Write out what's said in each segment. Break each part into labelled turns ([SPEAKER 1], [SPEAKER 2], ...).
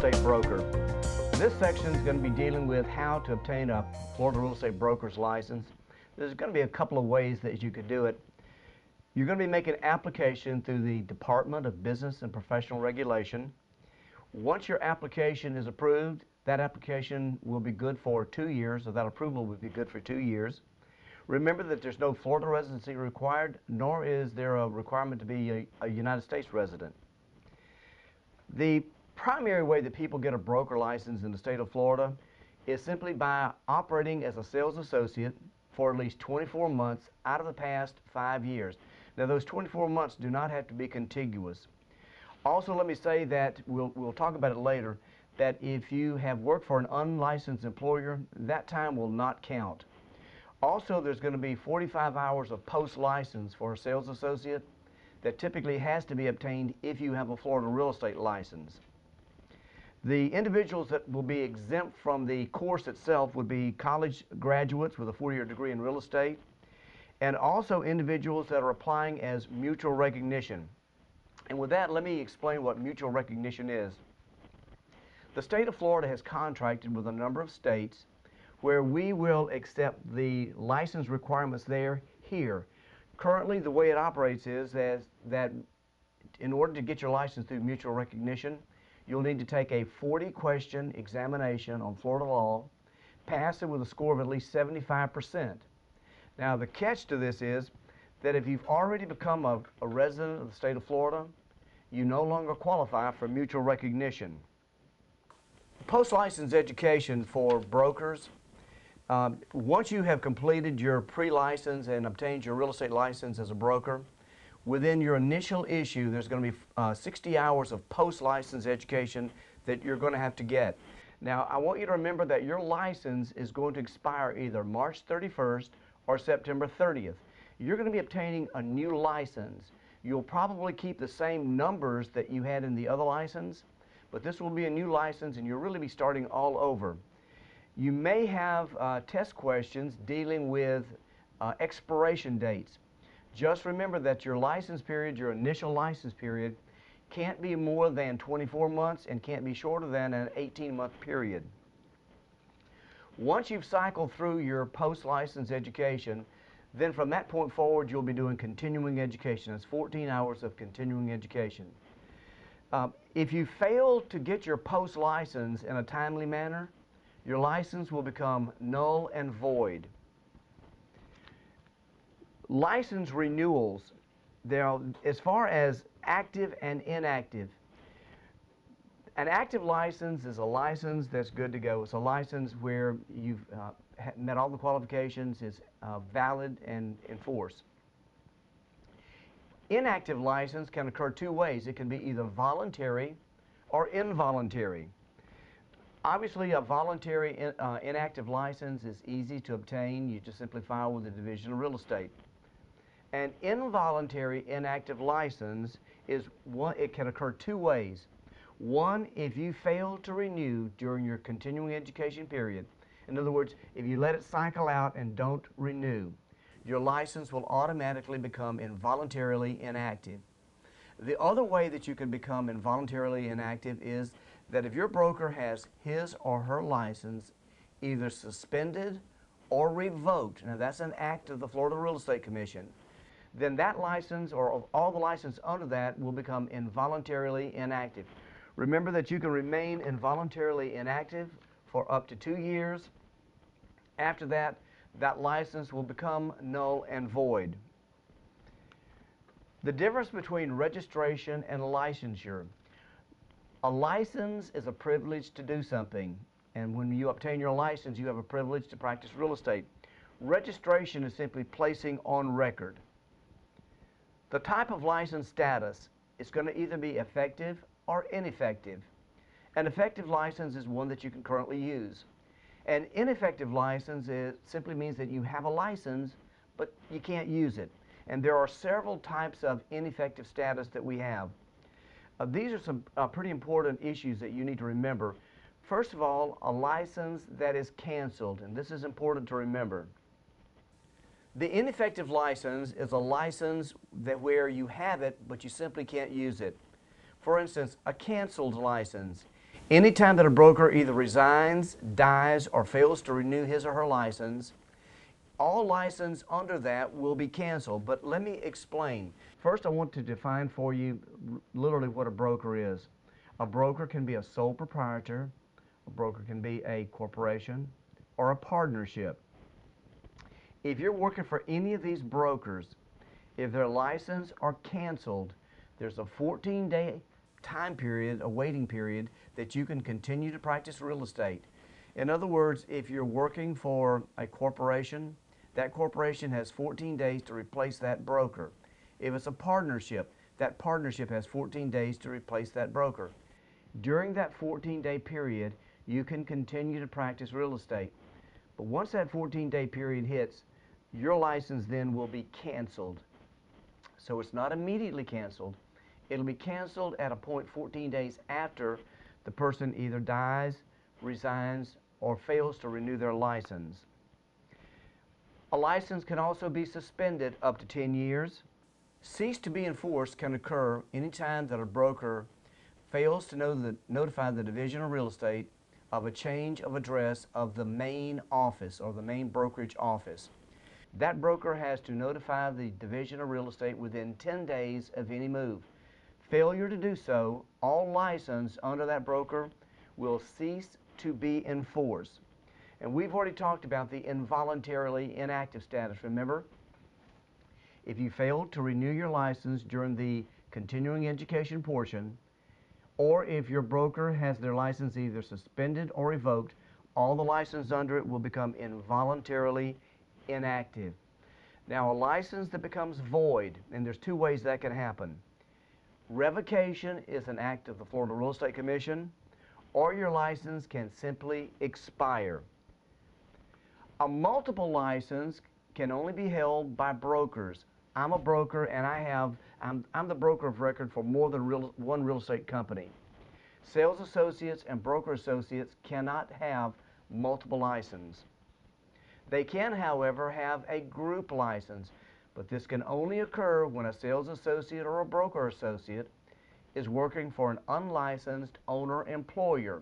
[SPEAKER 1] estate broker. This section is going to be dealing with how to obtain a Florida real estate broker's license. There's going to be a couple of ways that you could do it. You're going to be making an application through the Department of Business and Professional Regulation. Once your application is approved, that application will be good for 2 years, or that approval will be good for 2 years. Remember that there's no Florida residency required, nor is there a requirement to be a United States resident. The primary way that people get a broker license in the state of Florida is simply by operating as a sales associate for at least 24 months out of the past 5 years. Now, those 24 months do not have to be contiguous. Also, let me say that we'll talk about it later, that if you have worked for an unlicensed employer, that time will not count. Also, there's going to be 45 hours of post-license for a sales associate that typically has to be obtained if you have a Florida real estate license. The individuals that will be exempt from the course itself would be college graduates with a 4-year degree in real estate, and also individuals that are applying as mutual recognition. And with that, let me explain what mutual recognition is. The state of Florida has contracted with a number of states where we will accept the license requirements here. Currently, the way it operates is that in order to get your license through mutual recognition, you'll need to take a 40-question examination on Florida law, pass it with a score of at least 75%. Now, the catch to this is that if you've already become a resident of the state of Florida, you no longer qualify for mutual recognition. Post-license education for brokers. Once you have completed your pre-license and obtained your real estate license as a broker, within your initial issue, there's going to be 60 hours of post-license education that you're going to have to get. Now, I want you to remember that your license is going to expire either March 31st or September 30th. You're going to be obtaining a new license. You'll probably keep the same numbers that you had in the other license, but this will be a new license and you'll really be starting all over. You may have test questions dealing with expiration dates. Just remember that your license period, your initial license period, can't be more than 24 months and can't be shorter than an 18-month period. Once you've cycled through your post-license education, then from that point forward, you'll be doing continuing education. It's 14 hours of continuing education. If you fail to get your post-license in a timely manner, your license will become null and void. License renewals, as far as active and inactive. An active license is a license that's good to go. It's a license where you've met all the qualifications, is valid and in force. Inactive license can occur two ways. It can be either voluntary or involuntary. Obviously, a voluntary inactive license is easy to obtain. You just simply file with the Division of Real Estate. An involuntary inactive license it can occur two ways. One, if you fail to renew during your continuing education period. In other words, if you let it cycle out and don't renew, your license will automatically become involuntarily inactive. The other way that you can become involuntarily inactive is that if your broker has his or her license either suspended or revoked, now that's an act of the Florida Real Estate Commission, then that license or all the license under that will become involuntarily inactive. Remember that you can remain involuntarily inactive for up to 2 years. After that, that license will become null and void. The difference between registration and licensure. A license is a privilege to do something, and when you obtain your license, you have a privilege to practice real estate. Registration is simply placing on record. The type of license status is going to either be effective or ineffective. An effective license is one that you can currently use. An ineffective license simply means that you have a license, but you can't use it. And there are several types of ineffective status that we have. These are some pretty important issues that you need to remember. First of all, a license that is canceled, and this is important to remember. The ineffective license is a license where you have it, but you simply can't use it. For instance, a canceled license. Anytime that a broker either resigns, dies, or fails to renew his or her license, all license under that will be canceled. But let me explain. First, I want to define for you literally what a broker is. A broker can be a sole proprietor, a broker can be a corporation, or a partnership. If you're working for any of these brokers, if their license are canceled, there's a 14-day time period, a waiting period, that you can continue to practice real estate. In other words, if you're working for a corporation, that corporation has 14 days to replace that broker. If it's a partnership, that partnership has 14 days to replace that broker. During that 14-day period, you can continue to practice real estate. But once that 14-day period hits, your license then will be canceled. So it's not immediately canceled. It'll be canceled at a point 14 days after the person either dies, resigns, or fails to renew their license. A license can also be suspended up to 10 years. Cease to be enforced can occur anytime that a broker fails to notify the Division of Real Estate of a change of address of the main office or the main brokerage office. That broker has to notify the Division of Real Estate within 10 days of any move. Failure to do so, all license under that broker will cease to be enforced. And we've already talked about the involuntarily inactive status. Remember, if you fail to renew your license during the continuing education portion, or if your broker has their license either suspended or revoked, all the license under it will become involuntarily inactive. Now, a license that becomes void, and there's two ways that can happen. Revocation is an act of the Florida Real Estate Commission, or your license can simply expire. A multiple license can only be held by brokers. I'm a broker, and I'm the broker of record for more than one real estate company. Sales associates and broker associates cannot have multiple licenses. They can, however, have a group license, but this can only occur when a sales associate or a broker associate is working for an unlicensed owner-employer.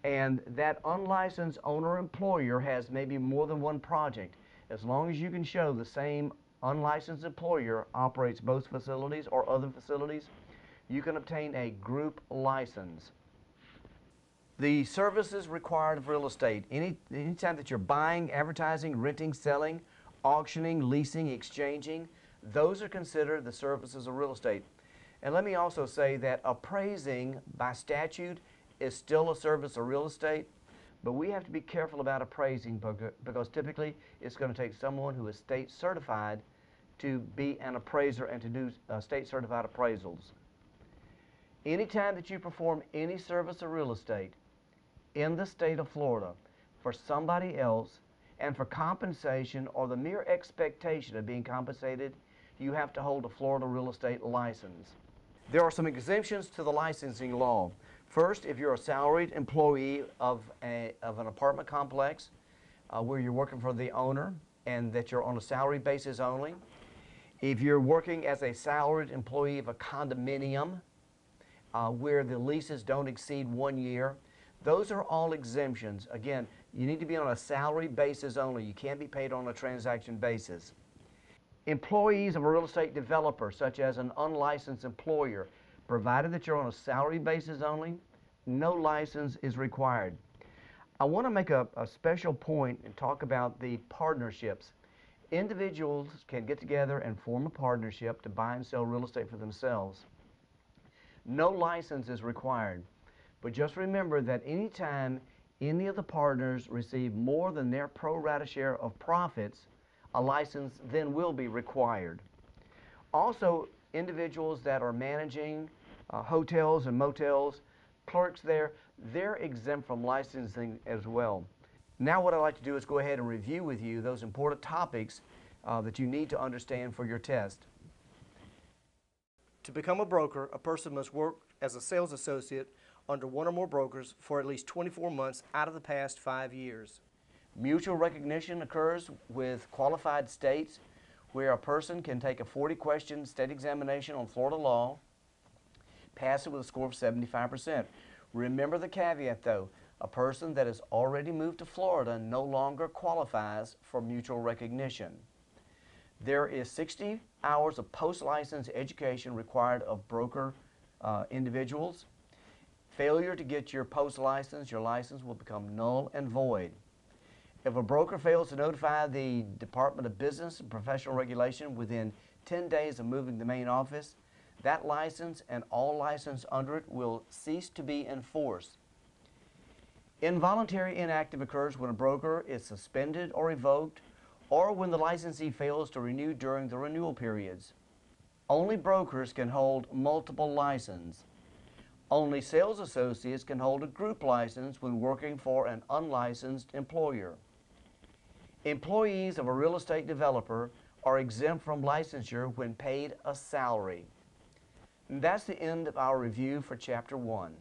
[SPEAKER 1] And that unlicensed owner-employer has maybe more than one project. As long as you can show the same unlicensed employer operates both facilities or other facilities, you can obtain a group license. The services required of real estate, anytime that you're buying, advertising, renting, selling, auctioning, leasing, exchanging, those are considered the services of real estate. And let me also say that appraising by statute is still a service of real estate, but we have to be careful about appraising because typically it's going to take someone who is state certified to be an appraiser and to do state certified appraisals. Anytime that you perform any service of real estate in the state of Florida for somebody else and for compensation or the mere expectation of being compensated, you have to hold a Florida real estate license. There are some exemptions to the licensing law. First, if you're a salaried employee of an apartment complex where you're working for the owner and that you're on a salary basis only, if you're working as a salaried employee of a condominium where the leases don't exceed 1 year, those are all exemptions. Again, you need to be on a salary basis only. You can't be paid on a transaction basis. Employees of a real estate developer, such as an unlicensed employer, provided that you're on a salary basis only, no license is required. I want to make a special point and talk about the partnerships. Individuals can get together and form a partnership to buy and sell real estate for themselves. No license is required. But just remember that anytime any of the partners receive more than their pro rata share of profits, a license then will be required. Also, individuals that are managing hotels and motels, clerks there, they're exempt from licensing as well. Now what I'd like to do is go ahead and review with you those important topics that you need to understand for your test. To become a broker, a person must work as a sales associate under one or more brokers for at least 24 months out of the past 5 years. Mutual recognition occurs with qualified states where a person can take a 40-question state examination on Florida law, pass it with a score of 75%. Remember the caveat though, a person that has already moved to Florida no longer qualifies for mutual recognition. There is 60 hours of post-license education required of broker individuals. Failure to get your post-license, your license will become null and void. If a broker fails to notify the Department of Business and Professional Regulation within 10 days of moving the main office, that license and all license under it will cease to be enforced. Involuntary inactive occurs when a broker is suspended or revoked, or when the licensee fails to renew during the renewal periods. Only brokers can hold multiple licenses. Only sales associates can hold a group license when working for an unlicensed employer. Employees of a real estate developer are exempt from licensure when paid a salary. And that's the end of our review for Chapter 1.